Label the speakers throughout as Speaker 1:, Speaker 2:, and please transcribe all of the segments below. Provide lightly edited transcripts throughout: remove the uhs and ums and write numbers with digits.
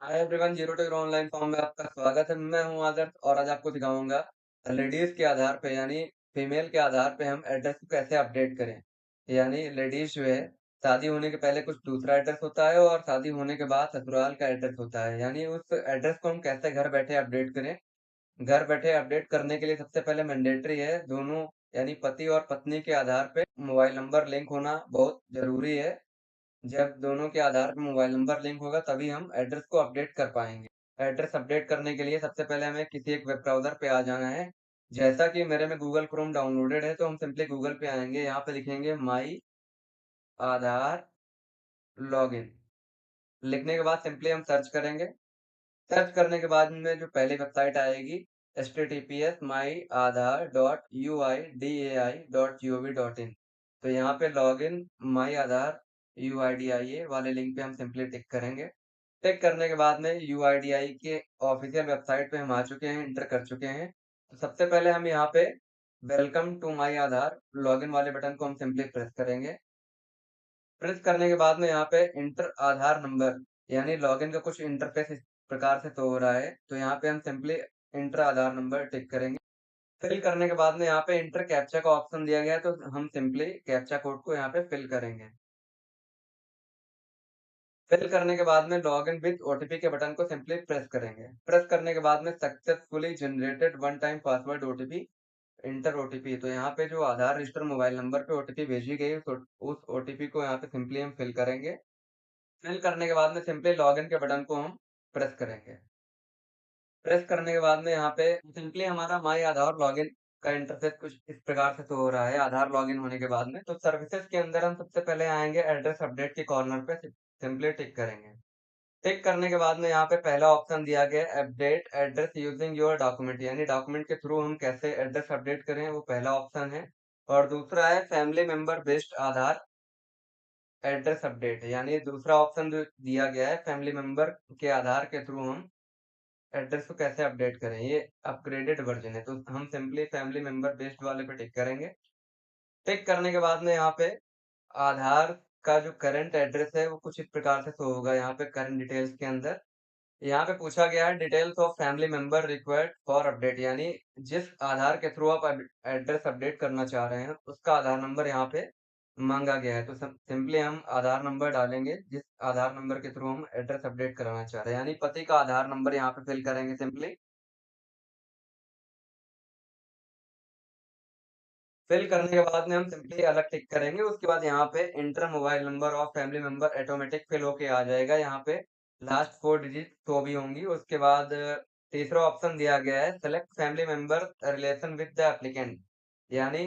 Speaker 1: Hi everyone, zero to hero online form में आपका स्वागत है। मैं हूं आदर्श और आज आपको दिखाऊंगा लेडीज के आधार पे यानी फीमेल के आधार पे हम एड्रेस को कैसे अपडेट करें। यानी लेडीज जो है शादी होने के पहले कुछ दूसरा एड्रेस होता है और शादी होने के बाद ससुराल का एड्रेस होता है। यानी उस एड्रेस को हम कैसे घर बैठे अपडेट करें। घर बैठे अपडेट करने के लिए सबसे पहले मैंडेटरी है दोनों यानी पति और पत्नी के आधार पे मोबाइल नंबर लिंक होना बहुत जरूरी है। जब दोनों के आधार पे मोबाइल नंबर लिंक होगा तभी हम एड्रेस को अपडेट कर पाएंगे। एड्रेस अपडेट करने के लिए सबसे पहले हमें किसी एक वेब ब्राउज़र पे आ जाना है। जैसा कि मेरे में गूगल क्रोम डाउनलोडेड है तो हम सिंपली गूगल पे आएंगे, यहाँ पे लिखेंगे माई आधार लॉगिन। लिखने के बाद सिंपली हम सर्च करेंगे। सर्च करने के बाद में जो पहली वेबसाइट आएगी https://myadar.uidai.gov.in। तो यहाँ पे लॉगिन माई आधार UIDIA वाले लिंक पे हम सिंपली टिक करेंगे। टिक करने के बाद में UIDI के ऑफिशियल वेबसाइट पे हम आ चुके हैं, इंटर कर चुके हैं। तो सबसे पहले हम यहाँ पे welcome to my Aadhaar login वाले बटन को हम सिंपली प्रेस करेंगे। प्रेस करने के बाद में यहाँ पे इंटर आधार नंबर यानी लॉगिन का कुछ इंटरफेस इस प्रकार से तो हो रहा है। तो यहाँ पे हम सिंपली इंटर आधार नंबर टिक करेंगे। फिल करने के बाद में यहाँ पे इंटर कैप्चा का ऑप्शन दिया गया है तो हम सिंपली कैप्चा कोड को यहाँ पे फिल करेंगे। फिल करने के बाद में लॉगिन विद ओटीपी के बटन को सिंपली प्रेस करेंगे। प्रेस करने के बाद में successfully generated one time password OTP inter OTP. तो यहाँ पे जो आधार रजिस्टर मोबाइल नंबर पे ओटीपी भेजी गई है उस ओटीपी को यहाँ पे सिंपली हम फिल करेंगे। फिल करने के बाद में सिंपली लॉगिन के बटन को हम प्रेस करेंगे। प्रेस करने के बाद में यहाँ पे सिंपली हमारा माई आधार लॉगिन का इंटरफेस कुछ इस प्रकार से तो हो रहा है। आधार लॉगिन होने के बाद में तो सर्विसेज के अंदर हम सबसे पहले आएंगे, एड्रेस अपडेट के कॉर्नर पे सिंपली टिक करेंगे। टिक करने के बाद में यहाँ पे पहला ऑप्शन दिया गया है update address using your document, यानी डॉक्यूमेंट के थ्रू हम कैसे एड्रेस अपडेट करें, वो पहला ऑप्शन है। और दूसरा है फैमिली मेंबर बेस्ड आधार एड्रेस अपडेट, यानी दूसरा ऑप्शन जो दिया गया है फैमिली मेंबर के आधार के थ्रू हम एड्रेस को कैसे अपडेट करें, ये अपग्रेडेड वर्जन है। तो हम सिंपली फैमिली मेंबर बेस्ड वाले पे टिक करेंगे। टिक करने के बाद में यहाँ पे आधार का जो करंट एड्रेस है वो कुछ इस प्रकार से शो होगा यहाँ पे करंट डिटेल्स के अंदर। यहाँ पे पूछा गया है details of family member required for update, यानी जिस आधार के थ्रू आप एड्रेस अपडेट करना चाह रहे हैं उसका आधार नंबर यहाँ पे मांगा गया है। तो सिंपली हम आधार नंबर डालेंगे जिस आधार नंबर के थ्रू हम एड्रेस अपडेट कराना चाह रहे हैं, यानी पति का आधार नंबर यहाँ पे फिल करेंगे सिंपली। फिल करने के बाद में हम सिंपली अलग टिक करेंगे। उसके बाद यहाँ पे enter mobile number of family member automatic fill होके आ जाएगा। यहाँ पे लास्ट फोर डिजिट तो भी होंगी। उसके बाद तीसरा ऑप्शन दिया गया है select family member relation with the applicant, यानी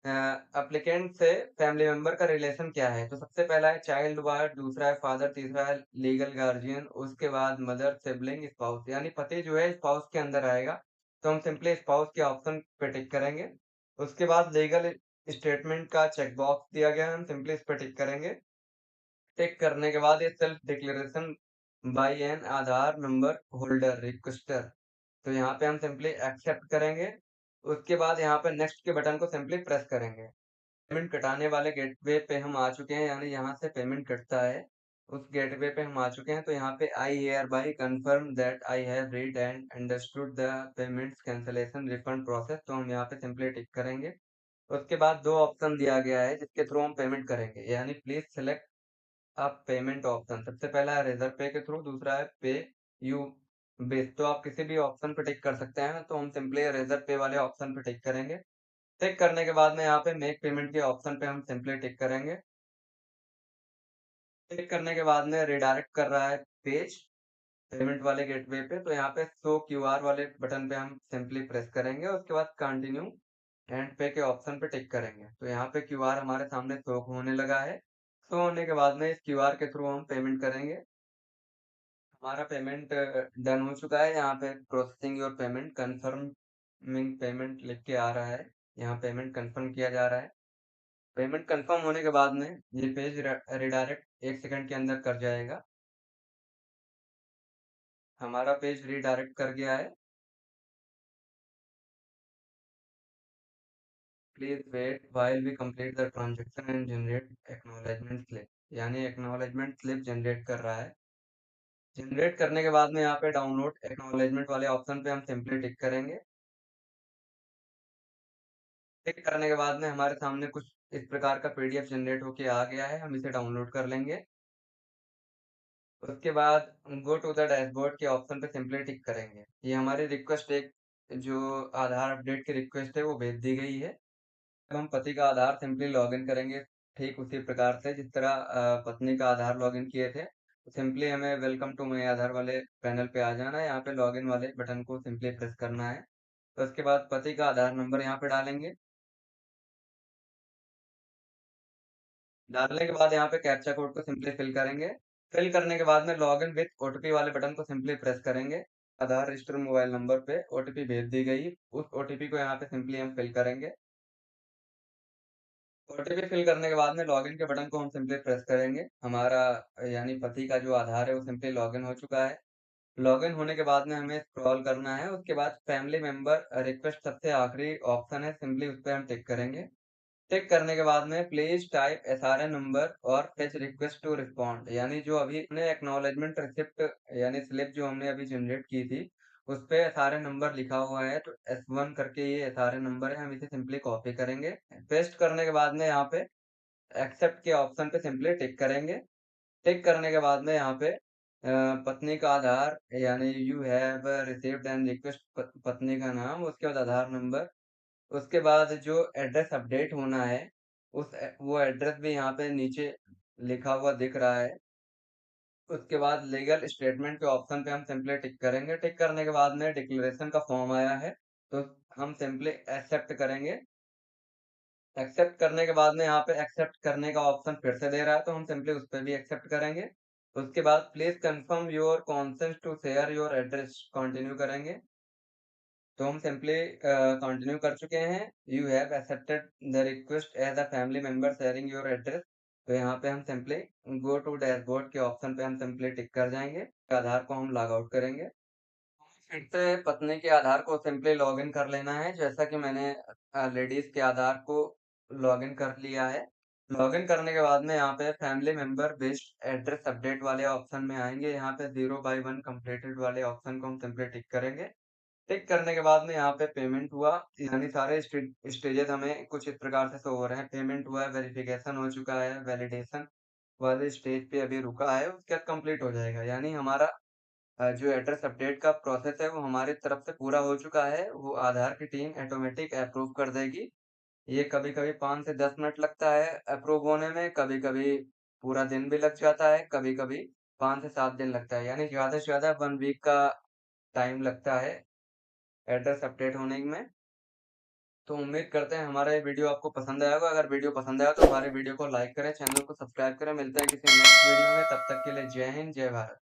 Speaker 1: एप्लीकेंट से फैमिली मेंबर का रिलेशन क्या है। तो सबसे पहला है चाइल्ड वार, दूसरा है फादर, तीसरा है लीगल गार्जियन, उसके बाद मदर, सिबलिंग, स्पाउस, यानी पति जो है स्पाउस के अंदर आएगा। तो हम सिंपली स्पाउस के ऑप्शन पे टिक करेंगे। उसके बाद लीगल स्टेटमेंट का चेक बॉक्स दिया गया है, हम सिंपली इस पर टिक करेंगे। टिक करने के बाद ये self declaration by an Aadhaar number holder requester, तो यहाँ पे हम सिंपली एक्सेप्ट करेंगे। उसके बाद यहाँ पे नेक्स्ट के बटन को सिंपली प्रेस करेंगे। पेमेंट कटाने वाले गेटवे पे हम आ चुके हैं, यानी यहाँ से पेमेंट कटता है उस गेटवे पे हम आ चुके हैं। तो यहाँ पे I hereby confirm that I have read and understood the payments cancellation refund process, तो हम यहाँ पे सिंपली टिक करेंगे। उसके बाद दो ऑप्शन दिया गया है जिसके थ्रू हम पेमेंट करेंगे, यानी please select a payment option. सबसे पहला है रेजर पे के थ्रू, दूसरा है पे यू बेस। तो आप किसी भी ऑप्शन पे टिक कर सकते हैं, तो हम सिंपली रेजर पे वाले ऑप्शन पे टिक करेंगे। टिक करने के बाद में यहाँ पे मेक पेमेंट के ऑप्शन पे हम सिंपली टिक करेंगे। टिक करने के बाद में रिडायरेक्ट कर रहा है पेज पेमेंट वाले गेटवे पे, तो यहाँ पे शो क्यूआर वाले बटन पे हम सिंपली प्रेस करेंगे। उसके बाद कंटिन्यू एंड पे के ऑप्शन पे टिक करेंगे। तो यहाँ पे क्यूआर हमारे सामने शो होने लगा है। शो होने के बाद में इस क्यूआर के थ्रू हम पेमेंट करेंगे। हमारा पेमेंट डन हो चुका है। यहाँ पे processing your payment confirming payment लिख के आ रहा है। यहाँ पेमेंट कंफर्म किया जा रहा है। पेमेंट कंफर्म होने के बाद में ये पेज रिडायरेक्ट 1 सेकंड के अंदर कर जाएगा। हमारा पेज रिडायरेक्ट कर गया है। Please wait while we complete the transaction and generate acknowledgement slip, यानी acknowledgement slip जनरेट कर रहा है। जनरेट करने के बाद में यहाँ पे डाउनलोड एक्नॉलेजमेंट वाले ऑप्शन पे हम सिंपली टिक करेंगे। टिक करने के बाद में हमारे सामने कुछ इस प्रकार का पीडीएफ जनरेट होके आ गया है, हम इसे डाउनलोड कर लेंगे। उसके बाद गो टू द डैशबोर्ड के ऑप्शन पे सिंपली टिक करेंगे। ये हमारी रिक्वेस्ट एक जो आधार अपडेट की रिक्वेस्ट है वो भेज दी गई है। अब हम पति का आधार सिंपली लॉगिन करेंगे ठीक उसी प्रकार से जिस तरह पत्नी का आधार लॉगिन किए थे। तो सिंपली हमें वेलकम टू माई आधार वाले पैनल पे आ जाना है, यहाँ पे लॉगिन वाले बटन को सिंपली प्रेस करना है। तो उसके बाद पति का आधार नंबर यहाँ पे डालेंगे। डालने के बाद यहाँ पे कैप्चा कोड को सिंपली फिल करेंगे। फिल करने के बाद में लॉगिन विथ ओटीपी वाले बटन को सिंपली प्रेस करेंगे। आधार रजिस्टर मोबाइल नंबर पे ओटीपी भेज दी गई, उस ओटीपी को यहाँ पे सिंपली हम फिल करेंगे। ओटीपी फिल करने के बाद में लॉगिन के बटन को हम सिंपली प्रेस करेंगे। हमारा यानी पति का जो आधार है वो सिंपली लॉगिन हो चुका है। लॉगिन होने के बाद में हमें स्क्रॉल करना है, उसके बाद फैमिली मेंबर रिक्वेस्ट सबसे आखिरी ऑप्शन है, सिंपली उस पे हम टिक करेंगे। टिक करने के बाद में प्लीज टाइप एसआरएन नंबर और फेच रिक्वेस्ट टू रिस्पॉन्ड, यानी जो अभी हमने एक्नॉलेजमेंट रिसिप्ट यानी स्लिप जो हमने अभी जनरेट की थी उस पे एसआरएन नंबर लिखा हुआ है, तो S1 करके ये एसआरएन नंबर है, हम इसे सिंपली कॉपी करेंगे। पेस्ट करने के बाद में यहाँ पे एक्सेप्ट के ऑप्शन पे सिंपली टिक करेंगे। टिक करने के बाद में यहाँ पे पत्नी का आधार यानी you have received and request, पत्नी का नाम, उसके बाद आधार नंबर, उसके बाद जो एड्रेस अपडेट होना है वो एड्रेस भी यहाँ पे नीचे लिखा हुआ दिख रहा है। उसके बाद लीगल स्टेटमेंट के ऑप्शन पे हम सिंपली टिक करेंगे। टिक करने के बाद में डिक्लेरेशन का फॉर्म आया है, तो हम सिंपली एक्सेप्ट करेंगे। एक्सेप्ट करने के बाद में यहाँ पे एक्सेप्ट करने का ऑप्शन फिर से दे रहा है, तो हम सिंपली उस पे भी एक्सेप्ट करेंगे। उसके बाद please confirm your consent to share your address continue करेंगे। तो हम सिंपली कंटिन्यू कर चुके हैं। You have accepted the request as a family member sharing your address. तो यहाँ पे हम सिंपली गो टू डैशबोर्ड के ऑप्शन पे हम सिंपली टिक कर जाएंगे। आधार को हम लॉग आउट करेंगे। फिर से पत्नी के आधार को सिंपली लॉगिन कर लेना है, जैसा कि मैंने लेडीज के आधार को लॉगिन कर लिया है। लॉगिन करने के बाद में यहाँ पे family member based address update वाले ऑप्शन में आएंगे, यहाँ पे 0/1 कंप्लीटेड वाले ऑप्शन को हम सिंपली टिक करेंगे। टिक करने के बाद में यहाँ पे पेमेंट हुआ, यानी सारे स्टेजेस हमें कुछ इस प्रकार से शो हो रहे हैं। पेमेंट हुआ है, वेरिफिकेशन हो चुका है, वैलिडेशन वाले स्टेज पे अभी रुका है, उसके बाद कंप्लीट हो जाएगा। यानी हमारा जो एड्रेस अपडेट का प्रोसेस है वो हमारी तरफ से पूरा हो चुका है। वो आधार की टीम ऑटोमेटिक अप्रूव कर देगी। ये कभी-कभी 5 से 10 मिनट लगता है अप्रूव होने में, कभी-कभी पूरा दिन भी लग जाता है, कभी-कभी 5 से 7 दिन लगता है, यानी ज़्यादा से ज़्यादा 1 वीक का टाइम लगता है एड्रेस अपडेट होने में। तो उम्मीद करते हैं हमारा ये वीडियो आपको पसंद आया होगा। अगर वीडियो पसंद आया तो हमारे वीडियो को लाइक करें, चैनल को सब्सक्राइब करें। मिलते हैं किसी नेक्स्ट वीडियो में, तब तक के लिए जय हिंद, जय भारत।